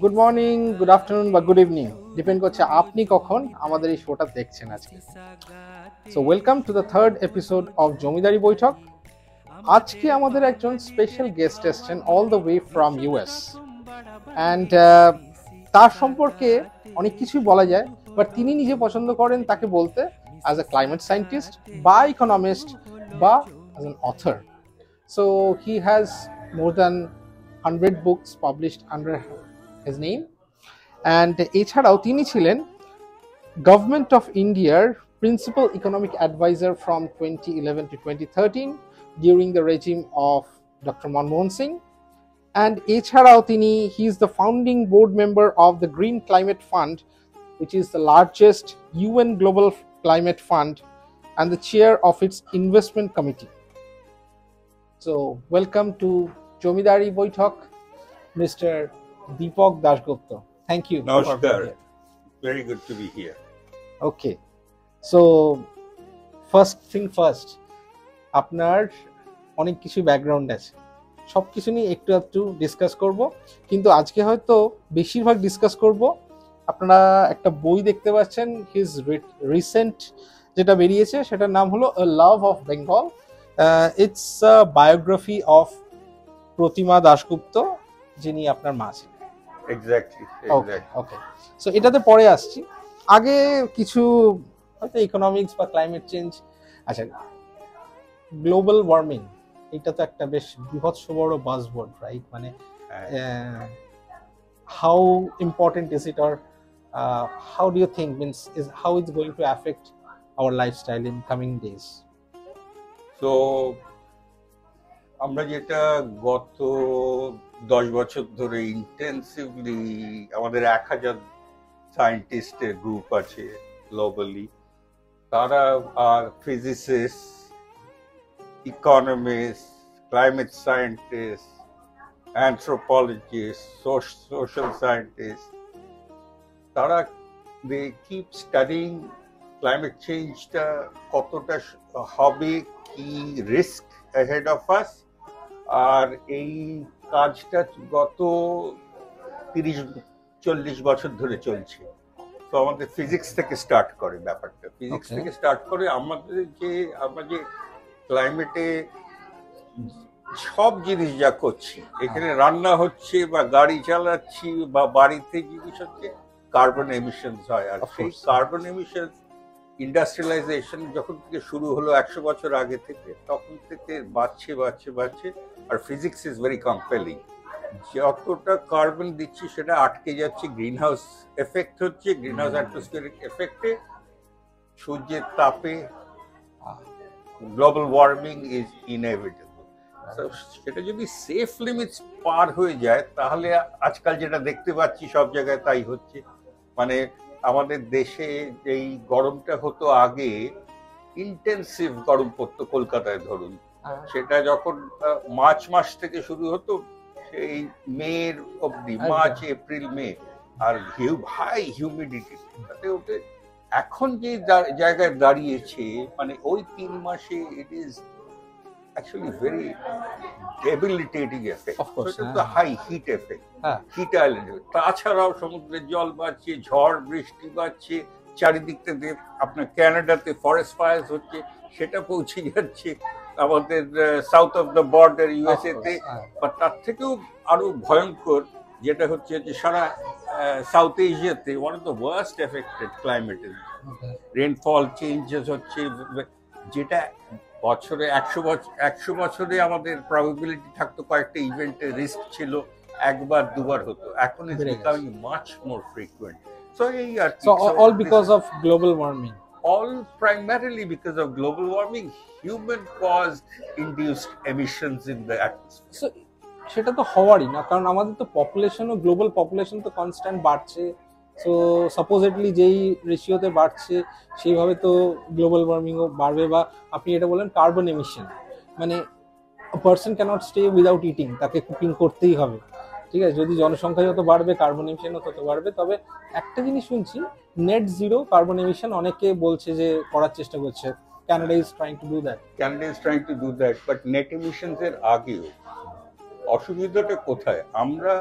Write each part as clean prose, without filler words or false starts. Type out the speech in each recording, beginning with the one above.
Good morning, good afternoon বা good evening, depend করছে আপনি কখন আমাদের এই শোটা দেখছেন আজকে। So welcome to the third episode of Zamindari Baithak. আজকে আমাদের একজন স্পেশাল গেস্ট এসছেন all the way from US, and তার সম্পর্কে অনেক কিছুই বলা যায়, বাট তিনি নিজে পছন্দ করেন তাকে বলতে অ্যাজ এ ক্লাইমেট সায়েন্টিস্ট বা ইকোনমিস্ট বা as an author. So he has more than 100 books published under his name, and এছাড়াও তিনি ছিলেন গভর্নমেন্ট অফ ইন্ডিয়ার principal economic adviser from 2011 to 2013 during the regime of Dr. Manmohan Singh. And এছাড়াও তিনি he is the founding board member of the Green Climate Fund, which is the largest UN global climate fund, and the chair of its investment committee. So welcome to Jomidari Boitok, Mr. Deepak Dasgupta. Thank you. Namaskar. Very good to be here. Okay. So first thing first, আপনার অনেক কিছু background আছে, সব কিছু নিয়ে একটু একটু discuss করব, কিন্তু আজকে হয়তো বেশিরভাগ ডিসকাস করব। আপনারা একটা বই দেখতে পাচ্ছেন, হিজ রিসেন্ট যেটা বেরিয়েছে সেটার নাম হলো a love of Bengal. It's a biography of Pratima Dasgupta, যিনি আপনার মা ছিলেন। Exactly. ওকে, সো এটাতে পরে আসছি। আগে কিছু হয়তো ইকোনমিক্স বা ক্লাইমেট চেঞ্জ, আচ্ছা গ্লোবাল ওয়ার্মিং, এটা তো একটা বেশ বিভৎস বড় বাজওয়ার্ড, রাইট? মানে how important is it, or how do you think means is how it's going to affect our lifestyle in coming days? So আমরা যেটা গত 10 বছর ধরে ইন্টেন্সিভলি আমাদের 1000 সায়েন্টিস্টের গ্রুপ আছে গ্লোবালি, তারা physicist, economist, climate scientist, anthropologist, social scientist, তারা দে কিপ স্টাডিং ক্লাইমেট চেঞ্জটা কতটা হবে, কি রিস্ক ahead of us, আর এই কাজটা গত 30-40 বছর ধরে চলছে। তো আমাদের ফিজিক্স থেকে স্টার্ট করে ব্যাপারটা, ফিজিক্স থেকে স্টার্ট করে আমরা যে ক্লাইমেটে সব জিনিস যা করছি, এখানে রান্না হচ্ছে বা গাড়ি চালাচ্ছি বা বাড়িতে জিনিস হচ্ছে, কার্বন এমিশনস হয়। আর সেই কার্বন এমিশন ইন্ডাস্ট্রিয়ালাইজেশন যখন থেকে শুরু হলো 100 বছর আগে থেকে, তখন থেকে বাড়ছে। আর ফিজিক্স ইজ ভেরি কম্পেলিং, যতটা কার্বন দিচ্ছি সেটা আটকে যাচ্ছে, গ্রিন হাউস এফেক্ট হচ্ছে, গ্রিন হাউস অ্যাটমসফিয়ারিক এফেক্টে, সূর্যের তাপে গ্লোবাল ওয়ার্মিং ইজ ইনএভিটেবল। সেটা যদি সেফ লিমিটস পার হয়ে যায়, তাহলে আজকাল যেটা দেখতে পাচ্ছি সব জায়গায় তাই হচ্ছে। মানে আমাদের দেশে যেই গরমটা হতো আগে, ইন্টেন্সিভ গরম পড়তো কলকাতায় ধরুন, সেটা যখন মার্চ মাস থেকে শুরু হতো সেই মের অব্দি, মার্চ এপ্রিল মে, আর হাই হিউমিডিটি তাতে ওঠে। এখন যে জায়গায় দাঁড়িয়েছে, মানে ওই 3 মাসে it is actually very debilitating effect. Of course, the high heat effect, heat island. তাছাড়াও সমুদ্রের জল বাড়ছে, ঝড় বৃষ্টি বাড়ছে, চারিদিকটাতে আপনার ক্যানাডাতে ফরেস্ট ফায়ার্স হচ্ছে, সেটা পৌঁছে যাচ্ছে আমাদের south of the border USA তে। বা তার থেকেও আরো ভয়ঙ্কর যেটা হচ্ছে যে সারা সাউথ এশিয়াতে one of the worst affected ক্লাইমেটের রেনফল চেঞ্জেস হচ্ছে, যেটা বছরে 100 বছরে আমাদের প্রবাবিলিটি থাকতো কয়েকটা ইভেন্টের রিস্ক ছিল, একবার দুবার হতো, এখন it's becoming much more frequent. So এই আর so all because of global warming, all primarily because of global warming, human caused induced emissions in the atmosphere. So সেটা তো হওয়ারই না, কারণ আমাদের তো পপুলেশন ও গ্লোবাল পপুলেশন তো কনস্ট্যান্ট বাড়ছে। সো সাপোজেডলি যেই রেশিওতে বাড়ছে সেইভাবে তো গ্লোবাল ওয়ার্মিংও বাড়বে। বা আপনি এটা বলেন কার্বন এমিশন, মানে person cannot stay without eating, তাকে কুকিং করতেই হবে, ঠিক আছে? যদি জনসংখ্যা যত বাড়বে কার্বন এমিশনও তত বাড়বে। তবে একটা জিনিস শুনছি, নেট জিরো কার্বন এমিশন অনেকে বলছে যে করার চেষ্টা করছে, Canada is trying to do that. Canada is trying to do that, but net emissions এর আগেও অসুবিধাটা কোথায়? আমরা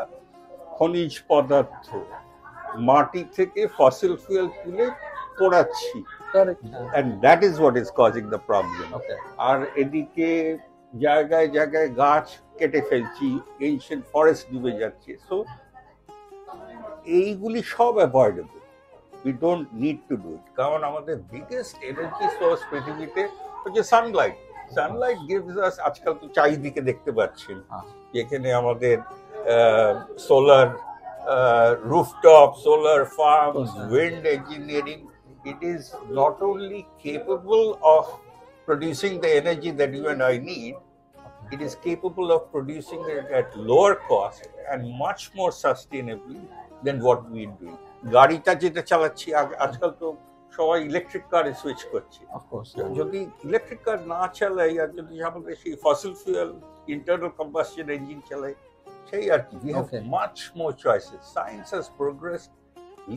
খনিজ পদার্থ মাটি থেকে ফসিল ফুয়েল তুলে পোড়াচ্ছি, Correct. and that is what is causing the problem. Okay. আর এদিকে জায়গায় জায়গায় গাছ কেটে ফেলছি, এনশিয়েন্ট ফরেস্ট ডুবে যাচ্ছে। সো এইগুলি সব avoidable, we don't need to do it. কারণ আমাদের বিগেস্ট এনার্জি সোর্স পৃথিবীতে হচ্ছে সানলাইট। সানলাইট গিভস আস, আজকাল তো চারিদিকে দেখতে পাচ্ছেন যেখানে আমাদের solar rooftop, solar farms, wind engineering, it is not only capable of producing the energy that you and I need, it is capable of producing it at lower cost and much more sustainably than what we do. গাড়িটা যেটা চালাচ্ছি আজকাল তো সবাই electric কারে switch করছে। যদি electric কার না চালাই আর যদি আমাদের সেই ফসিল ফুয়েল ইন্টারনাল কম্বাসশন ইঞ্জিন চালাই, সেই আর কি। We have much more choices. Science has progressed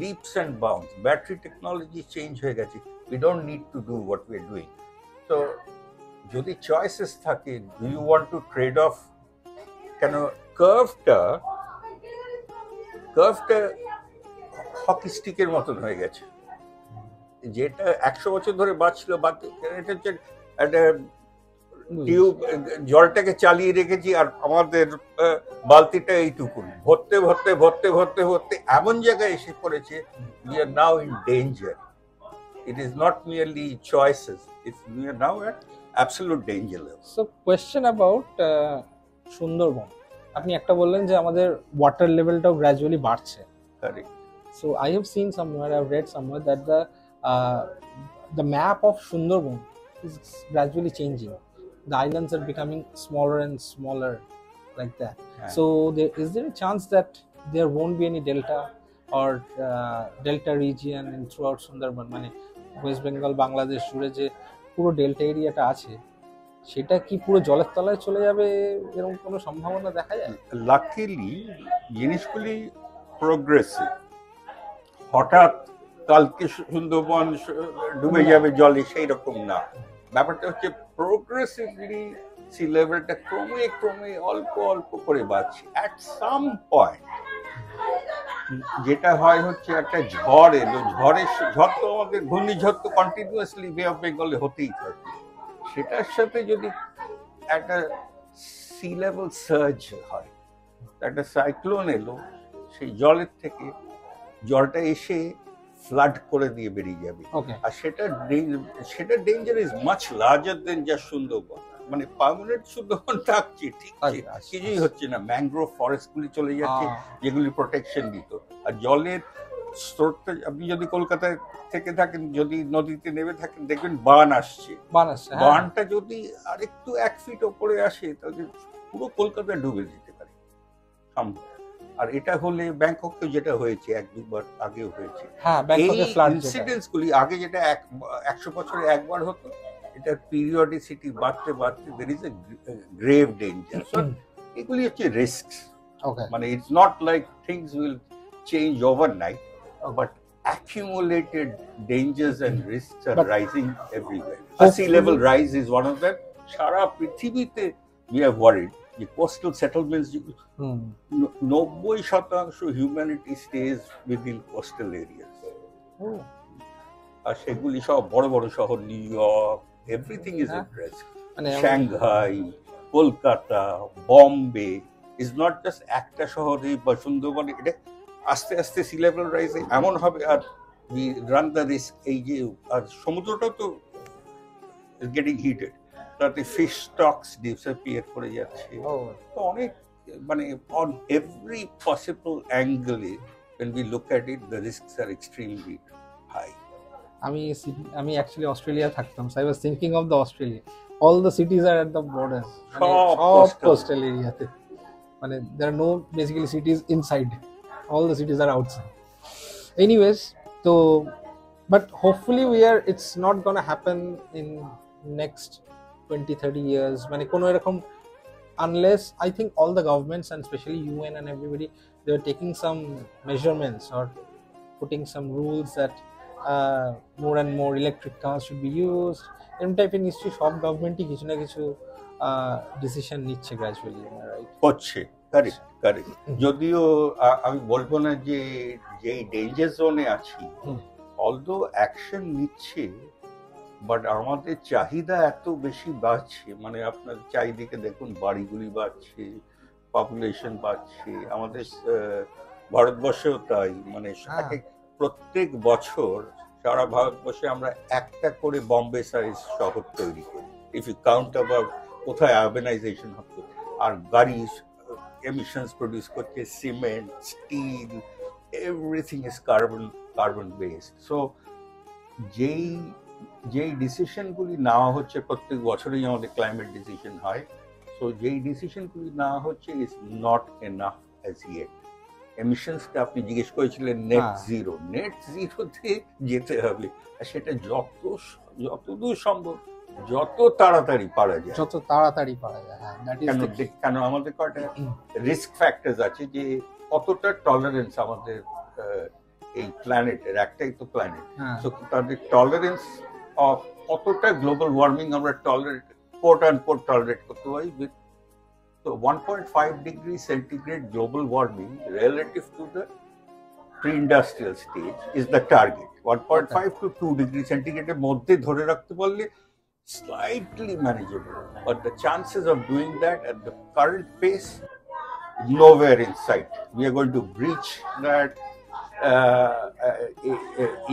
leaps and bounds. Battery technology change হয়ে গেছে. We don't need to do what we are doing. So যদি choices থাকে, do you want to trade off? কেন কার্ভটা hockey স্টিকের মতন হয়ে গেছে, যেটা 100 বছর ধরে বাঁচছিল, এটা হচ্ছে একটা টিউব, জলটাকে চালিয়ে রেখেছি আর আমাদের বালতিটা এইটুকুন, ভরতে ভরতে ভরতে ভরতে ভরতে এমন জায়গায় এসে পড়েছে, we are now in danger. It is not merely choices, we are now at absolute danger level. So question about Sundarban, আপনি একটা বললেন যে আমাদের ওয়াটার লেভেলটাও গ্র্যাজুয়ালি বাড়ছে। Correct. So I have seen somewhere, I've read somewhere that the map of Sundarban is gradually changing. The islands are becoming smaller and smaller, like that. Yeah. So is there a chance that there won't be any delta or delta region in throughout Sundarban? মানে West Bengal Bangladesh জুড়ে যে পুরো delta এরিয়াটা আছে, সেটা কি পুরো জলের তলায় চলে যাবে, এরকম কোনো সম্ভাবনা দেখা যায়? লাকিলি জিনিসগুলি প্রোগ্রেসিভ। হঠাৎ কালকে সুন্দরবন ডুবে যাবে জলে, সেই রকম না। ব্যাপারটা হচ্ছে প্রোগ্রেসিভলি সি লেভেলটা ক্রমে ক্রমে অল্প অল্প করে বাড়ছে। অ্যাট সাম পয়েন্ট যেটা হয় হচ্ছে একটা ঝড় এলো, ঝড় তো আমাদের ঘূর্ণিঝড় তো কন্টিনিউয়াসলি বে অফ বেঙ্গলে হতেই থাকে। সেটার সাথে যদি একটা সি লেভেল সার্জ হয়, একটা সাইক্লোন এলো, সেই জলের থেকে জলটা এসে ফ্লাড করে দিয়ে বেরিয়ে যাবে। আর সেটা ডেঞ্জার ইজ মাচ লার্জার দেন যা সুন্দরবন। মানে পার্মানেন্ট সুন্দরবন থাকছে, ঠিক আছে, কিছুই হচ্ছে না। ম্যানগ্রোভ ফরেস্ট গুলি চলে যাচ্ছে, যেগুলি প্রোটেকশন দিত। আর জলের স্রোতটা, আপনি যদি কলকাতায় থেকে থাকেন, যদি নদীতে নেমে থাকেন, দেখবেন বান আসছে। বানটা যদি আরেকটু 1 ফিট ওপরে আসে, তাহলে পুরো কলকাতা ডুবে যেতে পারে। আর এটা হলে ব্যাংককে যেটা হয়েছে 1-2 বার আগেও হয়েছে, এই ইনসিডেন্টস গুলি আগে যেটা 100 বছরে একবার হতো, এটা পিরিয়ডিসিটি বাড়তে বাড়তে there is a grave danger. So এগুলি হচ্ছে রিস্কস। মানে it's not like things will change overnight, but accumulated dangers and risks are rising everywhere. Sea level rise is one of them. সারা পৃথিবীতে we are worried. The coastal settlements, 90% humanity stays within coastal areas. আর সেগুলি সব বড় বড় শহর, new York, everything is at risk. Shanghai, Kolkata, Bombay is not just একটা শহরে বা সুন্দরবনে। এটা আস্তে আস্তে সি লেভেল রাইজে এমন হবে, আর we run the risk, এই যে আর সমুদ্রটা তো getting heated, তাতে ফিশ স্টকস ডিসঅ্যাপিয়ার করে যাচ্ছে। তো অনেক, মানে অন এভরি পসিবল অ্যাঙ্গেলে when we look at it, the risks are extremely high. আমি অ্যাকচুয়ালি অস্ট্রেলিয়া থাকতাম, so I was thinking of the Australia. All the cities are at the borders, সব coastal এরিয়াতে। মানে there are no basically cities inside, all the cities are outside. Anyways, so but hopefully it's not gonna happen in next 20-30 years, মানে কোনো এরকম, unless I think all the governments and especially UN and everybody, they are taking some measurements or putting some rules that more and more electric cars should be used. এরকম টাইপের নিশ্চয়ই সব গভর্নমেন্টই কিছু না কিছু ডিসিশন নিচ্ছে গ্র্যাজুয়ালি, রাইট? হচ্ছে correct correct. যদিও আমি বলবো না যে যেই ডেঞ্জার জোনে আছি, অলদো অ্যাকশন নিচ্ছে, বাট আমাদের চাহিদা এত বেশি বাড়ছে, মানে আপনার চারিদিকে দেখুন বাড়িগুলি বাড়ছে, পপুলেশন বাড়ছে, আমাদের ভারতবর্ষেও তাই, মানে প্রত্যেক বছর সারা ভারতবর্ষে আমরা একটা করে বম্বে সাইজ শহর তৈরি করি, ইফ ইউ কাউন্ট আবার কোথায় আরবানাইজেশন হচ্ছে, আর গাড়ি এমিশনস প্রডিউস করছে, cement, steel, everything is carbon based. So যেই ডিসিশনগুলি নেওয়া হচ্ছে, প্রত্যেক বছরই আমাদের ক্লাইমেট ডিসিশন হয়, সো যেই ডিসিশনগুলি নেওয়া হচ্ছে is not enough as yet. এমিশনসটা আপনি জিজ্ঞেস করেছিলেন নেট জিরোতে যেতে হবে, আর সেটা যতদূর সম্ভব যত তাড়াতাড়ি পারা যায়, কেন আমাদের কয়টা রিস্ক ফ্যাক্টরস আছে, যে কতটা টলারেন্স আমাদের এই প্ল্যানেটের, একটাই তো প্ল্যানেট, সো তাদের টলারেন্স অফ কতটা গ্লোবাল ওয়ার্মিং আমরা টলারেট করতে পারি। So 1.5 degree centigrade global warming relative to the pre-industrial stage is the target. 1.5 to 2 degree centigrade এর মধ্যে ধরে রাখতে পারলে slightly manageable, but the chances of doing that at the current pace, nowhere in sight. We are going to breach that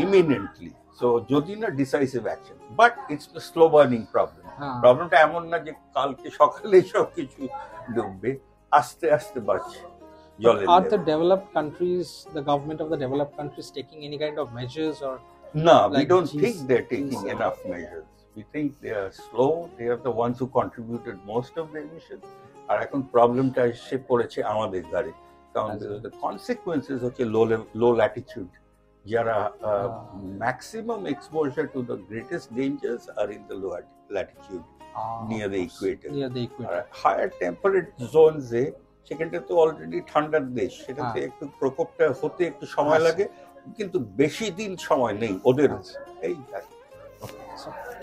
imminently. So যদি না decisive action, but it's a slow burning problem. প্রবলেমটা এমন না যে কালকে সকালে সব কিছু ডুববে, আস্তে আস্তে বাড়ছে জলের। Are the developed countries, the government of the developed countries taking any kind of measures or? No, we don't think they're taking enough measures. We think they are slow. They are the ones who contributed most of the emissions. আর এখন প্রবলেমটা এসে পড়েছে আমাদের ঘাড়ে, কারণ the consequences হচ্ছে low latitude, যারা maximum exposure to the greatest dangers are in the low latitude near the equator. Higher temperate zones এ সেখানটা তো অলরেডি ঠান্ডার দেশ, সেটাতে একটু প্রকোপটা হতে একটু সময় লাগে, কিন্তু বেশি দিন সময় নেই ওদের। এই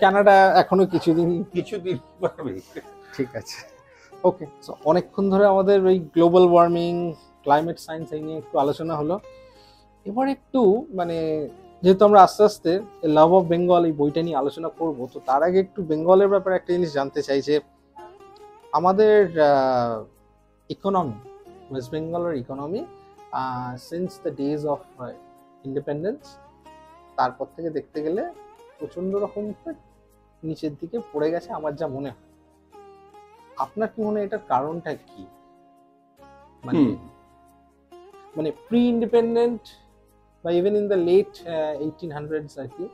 কানাডা এখনো কিছুদিন পারবে। ঠিক আছে, ওকে। সো অনেকক্ষণ ধরে আমাদের ওই গ্লোবাল ওয়ার্মিং, ক্লাইমেট সায়েন্স এই নিয়ে একটু আলোচনা হলো। এবার একটু মানে যেহেতু আমরা আস্তে আস্তে লাভ অফ বেঙ্গল এই বইটা নিয়ে আলোচনা করব, তো তার আগে একটু বেঙ্গলের ব্যাপারে একটা জিনিস জানতে চাই, যে আমাদের ইকোনমি, ওয়েস্ট বেঙ্গলের economy since the days of independence, তারপর থেকে দেখতে গেলে প্রচন্ড রকম নিচের দিকে পড়ে গেছে আমার যা মনে হয়। আপনার কি মনে হয় এটার কারণটা কি? মানে প্রি ইন্ডিপেন্ডেন্ট বা even in the late 1800s আর কি,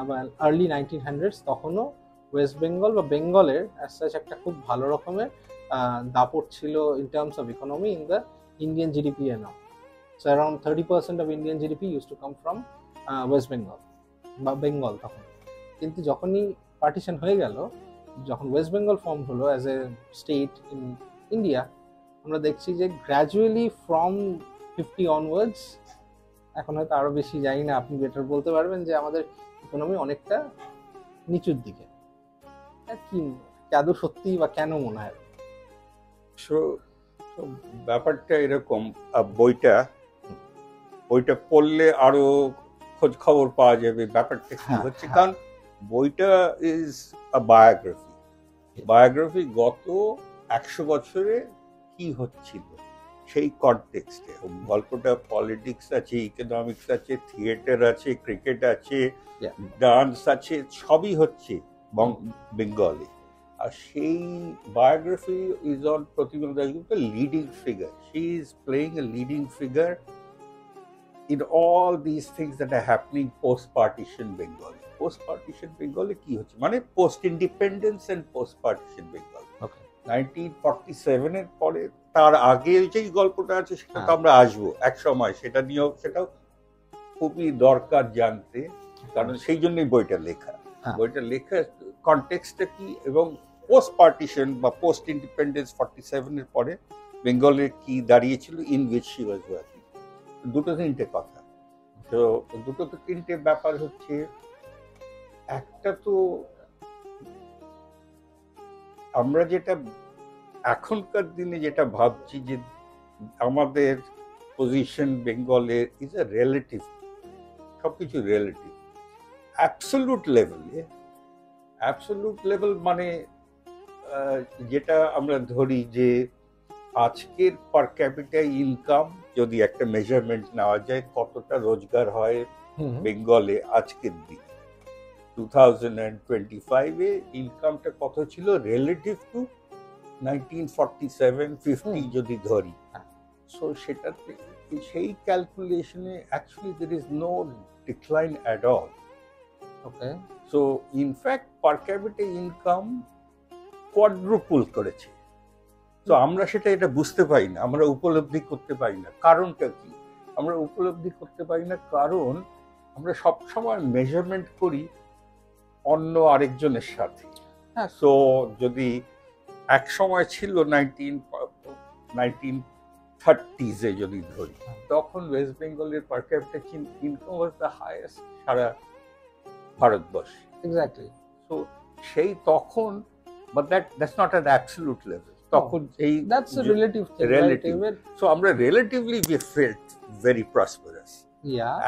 বা আর্লি 1900s, তখনও ওয়েস্ট বেঙ্গল বা বেঙ্গলের অ্যাজ সাচ একটা খুব ভালো রকমের দাপট ছিল in terms of economy in the Indian GDP and all. So around 30% of Indian GDP use to come from West Bengal বা বেঙ্গল তখন। কিন্তু যখনই পার্টিশন হয়ে গেল, যখন ওয়েস্ট বেঙ্গল ফর্ম হলো as a state in India, আমরা দেখছি যে গ্র্যাজুয়ালি ফ্রম 50 অনওয়ার্ডস, এখন হয়তো আরো বেশি জানি না, আপনি বেটার বলতে পারবেন, যে আমাদের ইকোনমি অনেকটা নিচুর দিকে। কি আদৌ সত্যি বা কেন মনে হয়? ব্যাপারটা এরকম, বইটা পড়লে আরো খোঁজ খবর পাওয়া যাবে ব্যাপারটা কি হচ্ছে, কারণ বইটা ইজ আ বায়োগ্রাফি গত 100 বছরে কি হচ্ছিল সেই কনটেক্সটে। গল্পটা পলিটিক্স আছে, ইকোনমিক্স আছে, থিয়েটার আছে, ক্রিকেট আছে, ডান্স আছে, সবই হচ্ছে বেঙ্গলে। আর সেই biography is on Pratima Dasgupta, leading figure. She is playing a leading figure in all these things that are happening post-partition Bengal. Post-partition Bengal কি হচ্ছে, মানে post-independence and post-partition Bengal. 1947 এর পরে, তার আগে যেই গল্পটা আছে সেটা তো আমরা আসবো এক সময়, সেটাও খুবই দরকার জানতে, কারণ সেই জন্যই বইটা লেখা কনটেক্সটটা কি, এবং পোস্ট-পার্টিশন বা পোস্ট-ইন্ডিপেন্ডেন্স 47 এর পরে বেঙ্গলের কি দাঁড়িয়েছিল, in which she was working. দুটো তিনটে কথা। তো দুটো তিনটে ব্যাপার হচ্ছে, একটা তো আমরা যেটা এখনকার দিনে যেটা ভাবছি যে আমাদের পজিশন বেঙ্গলের ইজ এ রিলেটিভ, সবকিছু রিলেটিভ। অ্যাবসলিউট লেভেল মানে যেটা আমরা ধরি যে আজকের পার ক্যাপিটা ইনকাম যদি একটা মেজারমেন্ট নেওয়া যায় কতটা রোজগার হয় বেঙ্গলে আজকের দিন 2025-এ ইনকামটা কত ছিল রিলেটিভ টু 1947-50 যদি ধরি, সো সেটাতে সেই ক্যালকুলেশনে actually there is no decline at all. Okay, so in fact per capita income quadruple করেছে। তো আমরা এটা বুঝতে পারি না, আমরা উপলব্ধি করতে পারি না। কারণটা কি? আমরা উপলব্ধি করতে পারি না কারণ আমরা সবসময় মেজারমেন্ট করি অন্য আরেকজনের সাথে। হ্যাঁ, সো যদি এক সময় ছিল 1930s-এ যদি ধরি, তখন ওয়েস্ট বেঙ্গলের per capita income was the highest সারা ভারতবর্ষে। এক্স্যাক্টলি। সো সেই তখন, but that's not an absolute level. তখন এই that's a relative thing, relative. So আমরা relatively we felt very prosperous.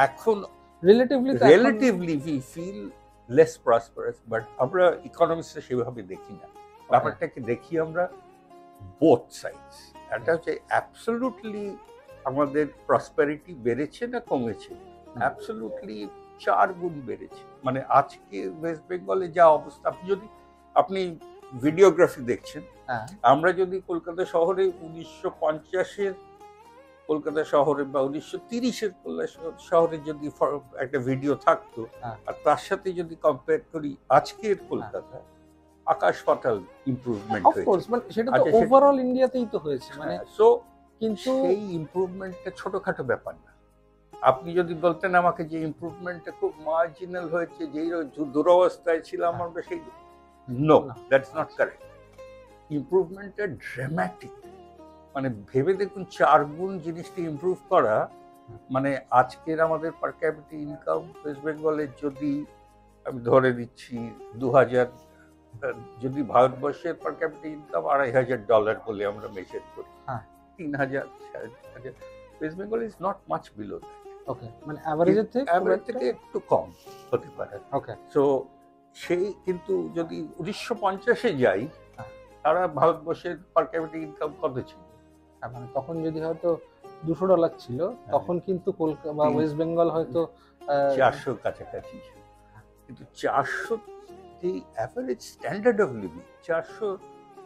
এখন relatively we feel less prosperous, but আমরা ইকোনমিক্সে সেভাবে দেখি না ব্যাপারটাকে, দেখি আমরা বোথ সাইডস। এটা হচ্ছে অ্যাবসলিউটলি আমাদের প্রসপারিটি বেড়েছে না কমেছে? অ্যাবসলিউটলি 4 গুণ বেড়েছে। মানে আজকে ওয়েস্ট বেঙ্গলে যা অবস্থা, আপনি ভিডিওগ্রাফি দেখছেন, আমরা যদি কলকাতা শহরে 1950-এর কলকাতা শহরে বা 1930-এর শহরে যদি একটা ভিডিও থাকতো আর তার সাথে যদি কম্পেয়ার করি আজকের কলকাতা, আকাশ পাতাল ইমপ্রুভমেন্ট হয়েছে। মানে সেটা তো ওভারঅল ইন্ডিয়াতেই তো হয়েছে। মানে সো কিন্তু এই ইমপ্রুভমেন্টটা ছোটখাটো ব্যাপার না। আপনি যদি বলতেন আমাকে যে ইমপ্রুভমেন্টটা খুব মার্জিনাল হয়েছে, যেই দুরবস্থায় ছিলাম আমরা, সেই নো, দ্যাটস নট কারেক্ট। ইমপ্রুভমেন্টটা ড্রামাটিক। মানে ভেবে দেখুন 4 গুণ জিনিসটা ইমপ্রুভ করা, মানে আজকের আমাদের পার ক্যাপিটা ইনকাম ওয়েস্ট বেঙ্গলের যদি আমি ধরে দিচ্ছি 2000, যদি ভারতবর্ষের পার ক্যাপিটা ইনকাম $2500 বলে আমরা মেজার করি, 3000, west Bengal is not much below that. Okay, মানে অ্যাভারেজ থেকে একটু কম হতে পারে। ওকে, সো সেই কিন্তু যদি 1950-এ যাই, তারা ভারতবর্ষের পার ক্যাপিটা ইনকাম কত ছিল? মানে তখন যদি হয়তো $200 ছিল, তখন কিন্তু কলকাতা বা ওয়েস্ট বেঙ্গল হয়তো 400 কাছাকাছি ছিল। কিন্তু 400 যে অ্যাভারেজ স্ট্যান্ডার্ড অফ লিভিং, 400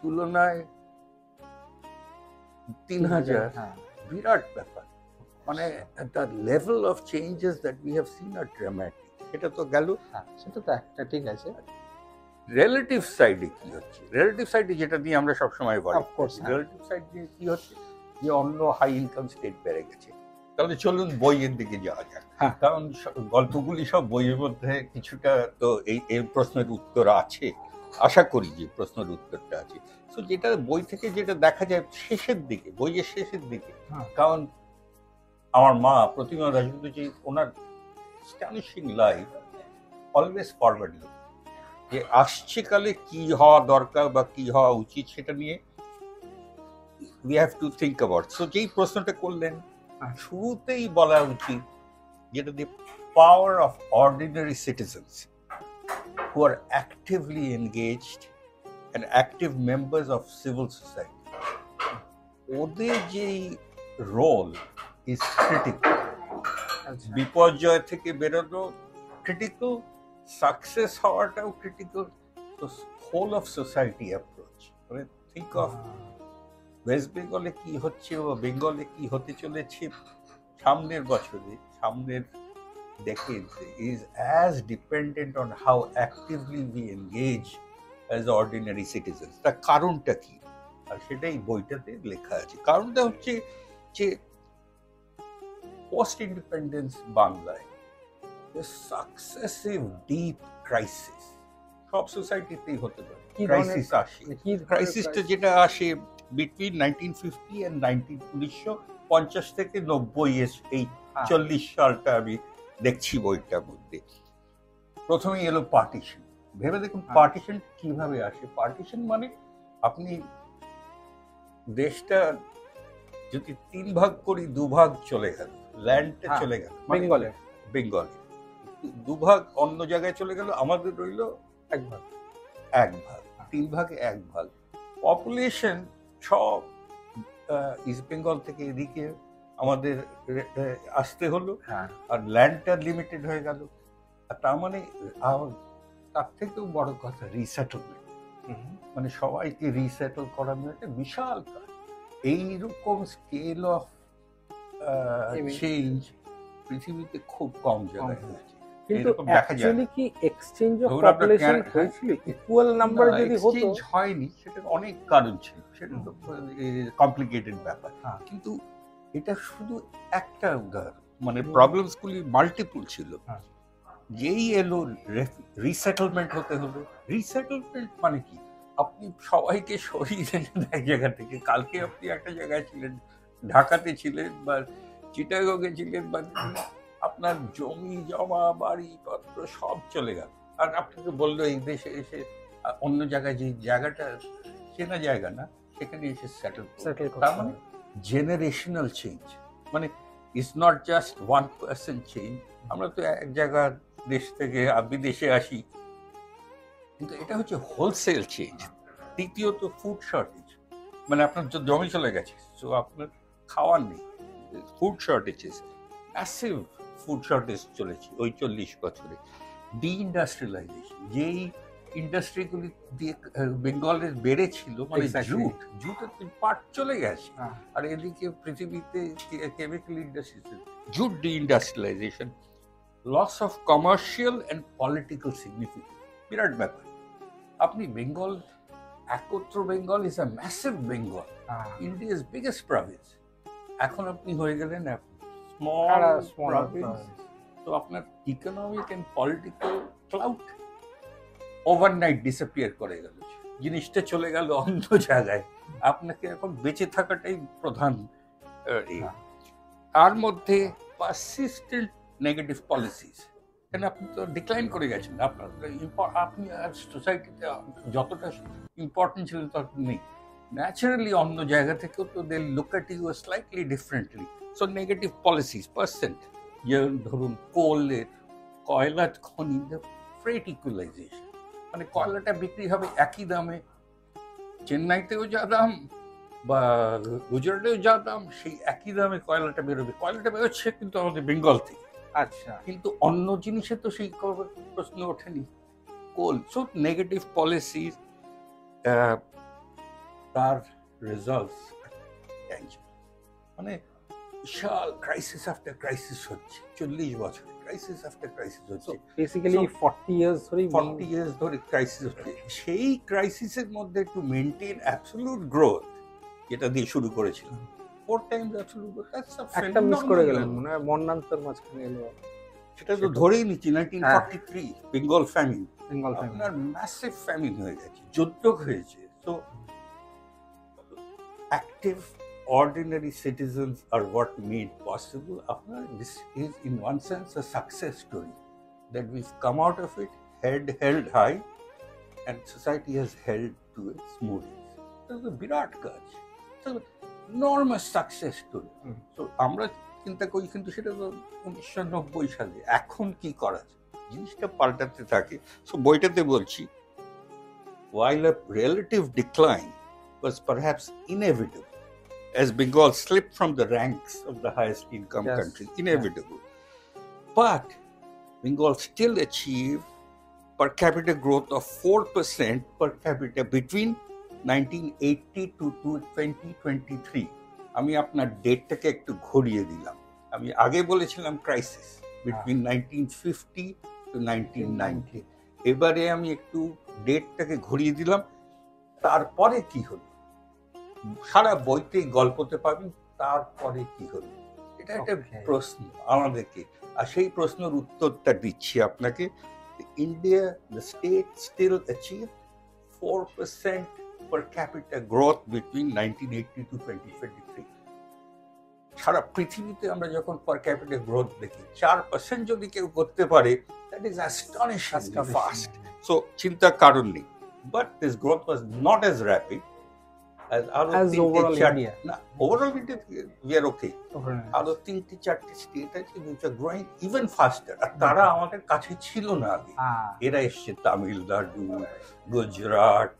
তুলনায় 3000 বিরাট ব্যাপার। মানে the level of changes that we have seen are dramatic. এটা তো গেল, সেটা তো একটা ঠিক আছে। রিলেটিভ সাইডে কি হচ্ছে? রিলেটিভ সাইডে যেটা দিয়ে আমরা সবসময় বলি, রিলেটিভ সাইড দিয়ে কি হচ্ছে যে অন্য হাই ইনকাম স্টেট বেড়ে গেছে। তাহলে চলুন বইয়ের দিকে যাওয়া যাক, কারণ গল্পগুলি সব বইয়ের মধ্যে কিছুটা তো এই প্রশ্নের উত্তর আছে, আশা করি যে প্রশ্নের উত্তরটা আছে। তো যেটা বই থেকে যেটা দেখা যায় শেষের দিকে, বইয়ের শেষের দিকে, কারণ আমার মা প্রতিমা দাশগুপ্তজি, ওনার astonishing life always forward look, যে আসছে কালে কি হওয়া দরকার বা কি হওয়া উচিত সেটা নিয়ে we have to think about. So যেই প্রশ্নটা করলেন, শুরুতেই বলা উচিত যেটা the power of ordinary citizens who are actively engaged and active members of civil society. ওদের যেই রোল is critical. বিপর্যয় থেকে বেরোনো critical, সাকসেস হওয়াটাও ক্রিটিক্যাল। তো হোল অফ সোসাইটি অ্যাপ্রোচ, মানে থিঙ্ক অফ ওয়েস্ট বেঙ্গলে কি হচ্ছে বা বেঙ্গলে কি হতে চলেছে সামনের বছরে, সামনের decades is as dependent on how actively we engage as ordinary citizens. তার কারণটা কি? আর সেটাই বইটাতে লেখা আছে। কারণটা হচ্ছে যে পোস্ট ইন্ডিপেন্ডেন্স বাংলায় সাকসেসিভ ডিপ ক্রাইসিস, সব সোসাইটিতেই হতে পারে ক্রাইসিস আসে। ক্রাইসিসটা যেটা আসে বিটুইন 1950 and 1950 থেকে 90 এই 40 সালটা আমি দেখছি বইটার মধ্যে। প্রথমেই এলো পার্টিশন। ভেবে দেখুন পার্টিশন কিভাবে আসে। পার্টিশন মানে আপনি দেশটা যদি 3 ভাগ করি 2 ভাগ চলে গেল, ল্যান্ডটা চলে গেল বেঙ্গলে, বেঙ্গলে 2 ভাগ অন্য জায়গায় চলে গেল, আমাদের রইল 1 ভাগ, 1 ভাগ, 3 ভাগে 1 ভাগ। পপুলেশন সব ইস্ট বেঙ্গল থেকে এদিকে আমাদের আসতে হলো, আর ল্যান্ডটা লিমিটেড হয়ে গেল। আর তার মানে তার থেকেও বড় কথা রিসেটলমেন্ট, মানে সবাইকে রিসেটল করানো একটা বিশাল কাজ। এইরকম স্কেল অফ চেঞ্জ পৃথিবীতে খুব কম জায়গায় হয়েছে। কিন্তু অ্যাকচুয়ালি কি এক্সচেঞ্জ অফ পপুলেশন হয়েছিল? ইকুয়াল নাম্বার যদি হতো, এক্সচেঞ্জ হয়নি, সেটা অনেক কারণ ছিল, সেটা তো কমপ্লিকেটেড ব্যাপার। কিন্তু এটা শুধু একটা উদাহরণ, মানে প্রবলেমস গুলি মাল্টিপল ছিল। যেই এলো রিসেটলমেন্ট হতে হলো। রিসেটলমেন্ট মানে কি? আপনি সবাইকে সরিয়ে দেন এক জায়গা থেকে। কালকে আপনি একটা জায়গায় ছিলেন, ঢাকাতে ছিলেন বা চিটাগংয়ে ছিলেন, বা আপনার জমি জমা বাড়ি পত্র সব চলে গেল, আর আপনাকে বললো এই দেশে এসে অন্য জায়গায়, যে জায়গাটা চেনা জায়গা না, সেখানে এসে সেটেল। তার মানে জেনারেশনাল চেঞ্জ, মানে it's not just one person change. আমরা তো এক জায়গার দেশ থেকে বিদেশে আসি, কিন্তু এটা হচ্ছে হোলসেল চেঞ্জ। দ্বিতীয়ত ফুড শর্টেজ, মানে আপনার জমি চলে গেছে, তো আপনার খাওয়ার নেই, food shortages, massive food shortage চলেছে ওই 40 বছরে। ডিইন্ডাস্ট্রিয়ালাইজেশন, যেই ইন্ডাস্ট্রিগুলি দিয়ে বেঙ্গলের বেড়েছিল, মানে জুটের পাট চলে গেছে, আর এদিকে পৃথিবীতে chemical industry, jute deindustrialisation, loss of commercial and political significance, বিরাট ব্যাপার। আপনি বেঙ্গল, একত্র Bengal is a massive Bengal, India's biggest province. এখন আপনি হয়ে গেলেন স্মল প্রভিন্স, তো আপনার economic and political cloud overnight disappear করে গেল, জিনিসটা চলে গেল অন্য জায়গায়। আপনাকে এখন বেঁচে থাকাটাই প্রধান। তার মধ্যে পারসিস্টেন্ট নেগেটিভ পলিসিস, কেন আপনি তো ডিক্লাইন করে গেছেন, আপনার আপনি সোসাইটিতে যতটা ইম্পর্টেন্ট ছিলেন তত নেই। ন্যাচারালি অন্য জায়গা থেকেও তো they look at you slightly differently. So negative policies, percent, যেমন ধরুন কোলের, কয়লা খনি, ফ্রেট ইকুয়ালাইজেশন, মানে কয়লাটা বিক্রি হবে একই দামে, চেন্নাইতেও যা দাম বা গুজরাটেও যা দাম, সেই একই দামে কয়লাটা বেরোবে। কয়লাটা বেরোচ্ছে কিন্তু আমাদের বেঙ্গল থেকে, আচ্ছা, কিন্তু অন্য জিনিসে তো সেই প্রশ্ন ওঠেনি। কোল, সো নেগেটিভ পলিসি, তার রেজাল্টস মানে বিশাল ক্রাইসিস আফটার ক্রাইসিস হচ্ছে, 40 বছর ক্রাইসিস আফটার ক্রাইসিস হচ্ছে, বেসিক্যালি 40 ইয়ার্স ধরে ক্রাইসিস হচ্ছে। সেই ক্রাইসিসের মধ্যে টু মেইনটেইন অ্যাবসলিউট গ্রোথ, যেটা দিয়ে শুরু করেছিলাম, 4 টাইমস অ্যাবসলিউট গ্রোথ, একটা মিস করে গেলেন মনে হয়, মন্নান্তর মাঝখানে এলো, সেটা তো ধরেই নিচ্ছি 1943 বেঙ্গল ফ্যামিন, আপনার ম্যাসিভ ফ্যামিন হয়ে গেছে, যুদ্ধ হয়েছে। তো active ordinary citizens are what made possible. This is in one sense a success story, that we've come out of it head held high and society has held to its moorings. It's a birat kaj. It's an enormous success story. So আমরা চিন্তা করি, কিন্তু সেটা তো 1990 সালে, এখন কি করা যায়, জিনিসটা পাল্টাতে থাকে। সো বইটাতে বলছি, while a relative decline was perhaps inevitable as Bengal slipped from the ranks of the highest income countries, inevitable. But Bengal still achieved per capita growth of 4% per capita between 1980 to 2023. আমি আপনার ডেটটাকে একটু ঘুরিয়ে দিলাম। আমি আগে বলেছিলাম crisis between 1950 to 1990, এবারে আমি একটু ডেটটাকে ঘুরিয়ে দিলাম। তারপরে কি হলো, সারা বইতেই গল্পতে পাবেন তারপরে কি হলো। এটা একটা প্রশ্ন আমাদেরকে, আর সেই প্রশ্নের উত্তরটা দিচ্ছি আপনাকে। India, the state still achieved 4% per capita growth between 1980 to 2023. সারা পৃথিবীতে আমরা যখন per capita growth দেখি, 4% যদি কেউ করতে পারে, that is astonishingly fast. So চিন্তার কারণ নেই, but this growth was not as rapid as overall India. না, overall India we are okay. আরো 3-4 স্টেট আছে which are growing even faster. আর তারা আমাদের কাছে ছিল না আগে। এরা এসছে তামিলনাড়ু, গুজরাট,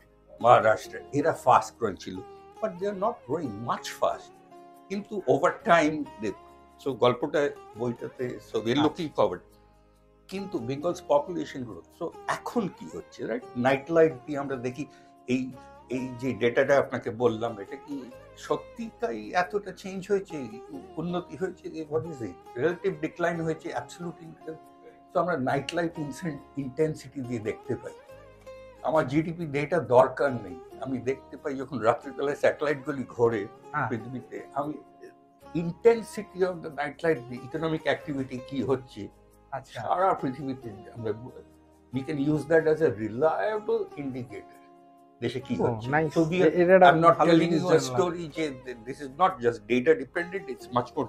মহারাষ্ট্র, এরা ফাস্ট গ্রোয়িং ছিল, but they are not growing much fast. কিন্তু ওভার টাইম সো গল্পটা বইটাতে so we are looking forward. কিন্তু বেঙ্গলস পপুলেশন গ্রোথ, সো এখন কি হচ্ছে রাইট, নাইট লাইট দিয়ে আমরা দেখি এই এই যে ডেটাটা আপনাকে বললাম, এটা কি সত্যি তাই এতটা চেঞ্জ হয়েছে, উন্নতি হয়েছে? What is it, relative decline হয়েছে, অ্যাবসলিউট ইনকাম? তো আমরা নাইট লাইট ইন্টেন্সিটি দিয়ে দেখতে পাই। আমার জিডিপি ডেটা দরকার নেই, আমি দেখতে পাই যখন রাত্রিবেলায় স্যাটেলাইটগুলি ঘোরে পৃথিবীতে, আমি intensity of the night light, economic activity কি হচ্ছে সারা পৃথিবীতে, আমরা we can use that as a reliable indicator দেশে কি হচ্ছে। So I'm not telling you a story যে this is not just data dependent, it's much more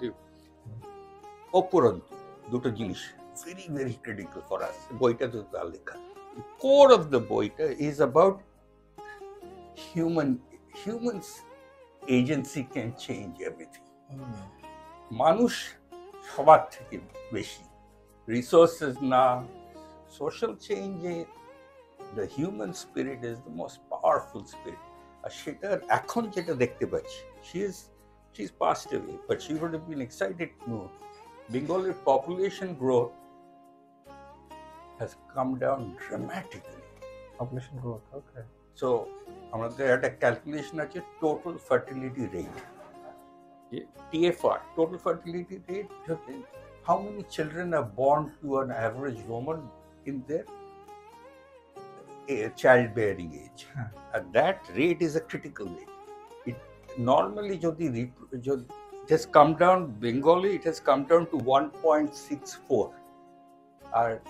উপরন্তু দুটো জিনিস very very critical for us বইটা তো তার লেখা। Core of the বইটা is about humans agency can change everything. মানুষ সবার থেকে বেশি resources না, social change, the human spirit is the most powerful spirit. আর সেটার এখন যেটা দেখতে পাচ্ছি, she's passed away, but she would have been excited to know Bengali population growth has come down dramatically. Population growth, okay. So আমাদের একটা calculation আছে total fertility rate, TFR, total fertility rate, how many children are born to an average woman in their childbearing age. And that rate is a critical rate. It normally just has come down, Bengali, it has come down to 1.64.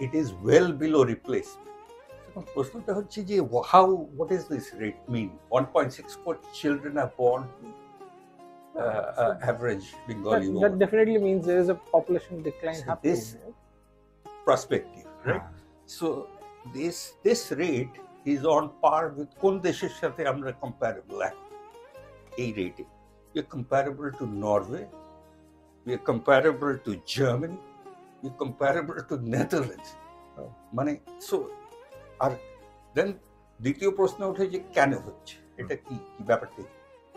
It is well below replacement. So প্রশ্নটা হচ্ছে যে what does this rate mean? 1.64 children are born to average Bengali woman. That definitely means there is a population decline happening. This perspective, right? So this rate is on par with কোন দেশের সাথে আমরা comparable এখন এই রেটে? We are comparable to Norway, we are comparable to Germany, we are comparable to Netherlands. মানে so আর then দ্বিতীয় প্রশ্ন ওঠে যে কেন হচ্ছে এটা, কি ব্যাপারটা?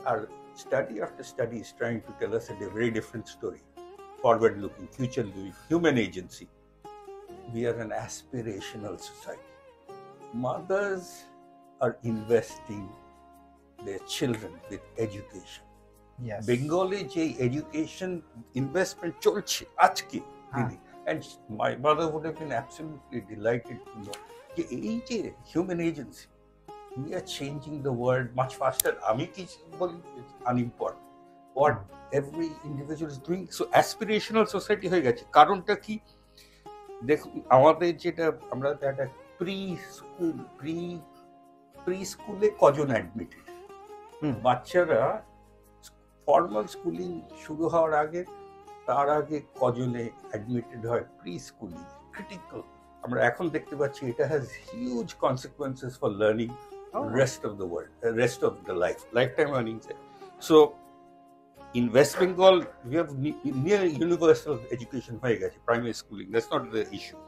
আর study after study is trying to tell us a very different story, forward looking, future looking, human agency. We are an aspirational society. Mothers are investing their children with education. Yes. Bengali je education investment cholche ajke, and my mother would have been absolutely delighted to know যে এই যে human agency, we are changing the world much faster. Ami ki boli unimportant, what every individual is doing. So aspirational society hoye geche, karonta ki দেখুন আমাদের যেটা আমরা একটা pre স্কুলে কজন অ্যাডমিটেড, বাচ্চারা ফর্মাল স্কুলিং শুরু হওয়ার আগে তার আগে কজনে অ্যাডমিটেড হয় প্রি স্কুলিং, ক্রিটিক্যাল। আমরা এখন দেখতে পাচ্ছি এটা has huge consequences for learning rest of the world, rest of the lifetime earnings. So in West Bengal, we have near universal education, primary schooling. That's not the issue.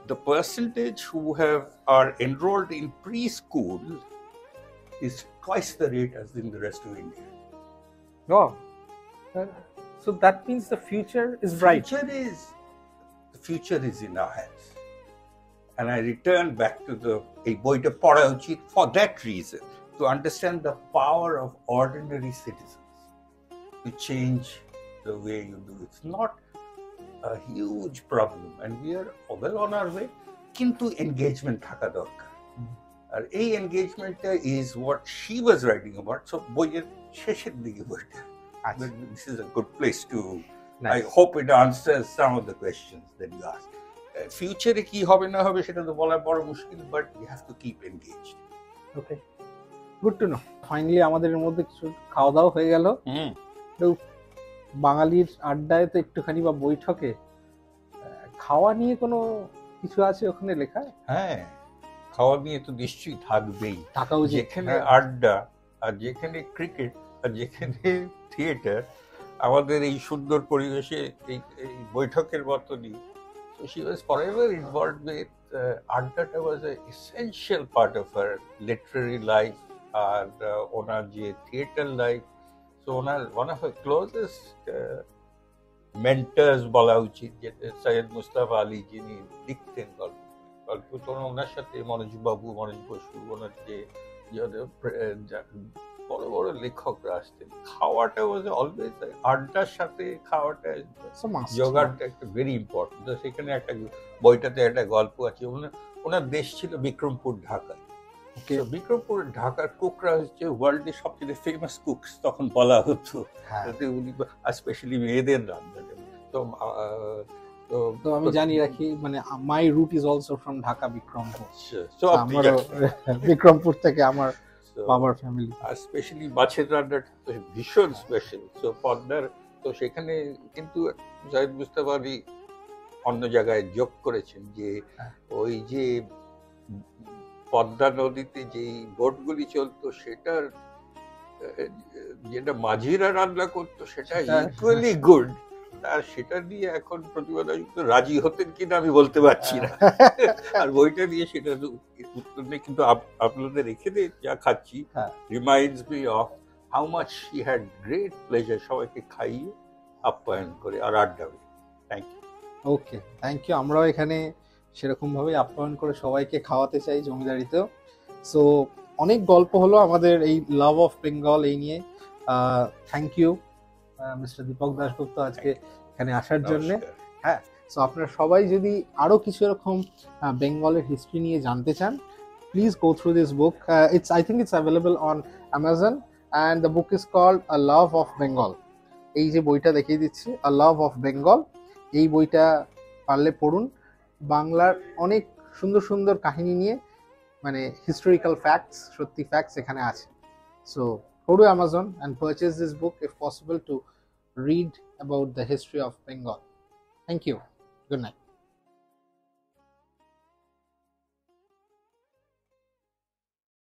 The percentage who are enrolled in preschool is twice the rate as in the rest of India. Wow. So that means the future is bright. The future is in our hands. And I return back to the boita pada uchit for that reason, to understand the power of ordinary citizens to change the way you do. It's not a huge problem, and we are well on our way. Kintu engagement thaka dorkar. Ar ei engagement is what she was writing about. So boyer shesher dige boita. This is a good place to. Nice. I hope it answers some of the questions that you asked. ফিউচারে কি হবে না হবে সেটা তো বলা বড় মুশকিল, but we have to keep engaged. Okay, good to know. Finally আমাদের এর মধ্যে কিছু খাওয়া দাওয়া হয়ে গেল। বাঙালির আড্ডায় তো একটুখানি বা বৈঠকে খাওয়া নিয়ে কোনো কিছু আছে ওখানে লেখা? হ্যাঁ, খাওয়া নিয়ে তো নিশ্চয়ই থাকবেই। থাকা উচিত। যেখানে আড্ডা, আর যেখানে ক্রিকেট, আর যেখানে থিয়েটার, আমাদের এই সুন্দর পরিবেশে এই বৈঠকের মতনই। So she was forever involved with Addata was an essential part of her literary life and ওনার যে theater life. So owner one of her closest mentors বলা উচিত, যেটা সৈয়দ মুস্তাফা আলী, যিনি লিখতেন গল্প। তো ওনার সাথে মনোজ বসু, ওনার যে বড় বড় লেখকরা আসতেন। খাওয়াটা ওয়াজ অলওয়েজ, আড্ডার সাথে খাওয়াটা জোগাড়টা একটা ভেরি ইম্পর্টেন্ট। তো সেখানে একটা বইটাতে একটা গল্প আছে, ওনার দেশ ছিল বিক্রমপুর, ঢাকা। বিক্রমপুর ঢাকার কুকরা হচ্ছে ওয়ার্ল্ডের সবচেয়ে ফেমাস কুকস তখন বলা হতো, স্পেশালি মেয়েদের রান্না। তো আমি জানি রাখি, মানে my root is also from Dhaka, Bikrampur. Bikrampur থেকে আমার বাবার ফ্যামিলি, আর স্পেশালি মাছের রান্নাটা ভীষণ স্পেশাল। তো পদ্মার, তো সেখানে কিন্তু সৈয়দ মুস্তাফা আলী অন্য জায়গায় যোগ করেছেন যে ওই যে পদ্মা নদীতে যে বোটগুলি চলতো, সেটার যেটা মাঝিরা রান্না করতো সেটা ইকুয়ালি গুড। আর সেটা নিয়ে এখন প্রতিবাদক রাজি হতেন কিনা আমি বলতে পারছি না। আর বইটা দিয়ে সেটা উত্তর নেই, কিন্তু আপনাদের এখানে যা খাচ্ছি reminds me of how much she had great pleasure সবাইকে খাইয়ে আপ্যায়ন করে আর আড্ডা। Thank you. Okay, thank you. আমরাও এখানে সেরকম ভাবে আপ্যায়ন করে সবাইকে খাওয়াতে চাই জমিদারিতেও। সো অনেক গল্প হলো আমাদের এই লাভ অফ বেঙ্গল এই নিয়ে। Thank you mister Dipak Dasgupta আজকে এখানে আসার জন্য। হ্যাঁ, সো আপনারা সবাই যদি আরো কিছু এরকম বেঙ্গলের হিস্ট্রি নিয়ে জানতে চান, please go through this book. I think it's available on Amazon and the book is called A Love of Bengal. এই যে বইটা দেখিয়ে দিচ্ছি, A Love of Bengal, এই বইটা পারলে পড়ুন। বাংলার অনেক সুন্দর সুন্দর কাহিনী নিয়ে, মানে হিস্টোরিক্যাল ফ্যাক্টস, সত্যি ফ্যাক্টস এখানে আছে। So go to Amazon and purchase this book if possible to read about the history of Bengal. Thank you. Good night.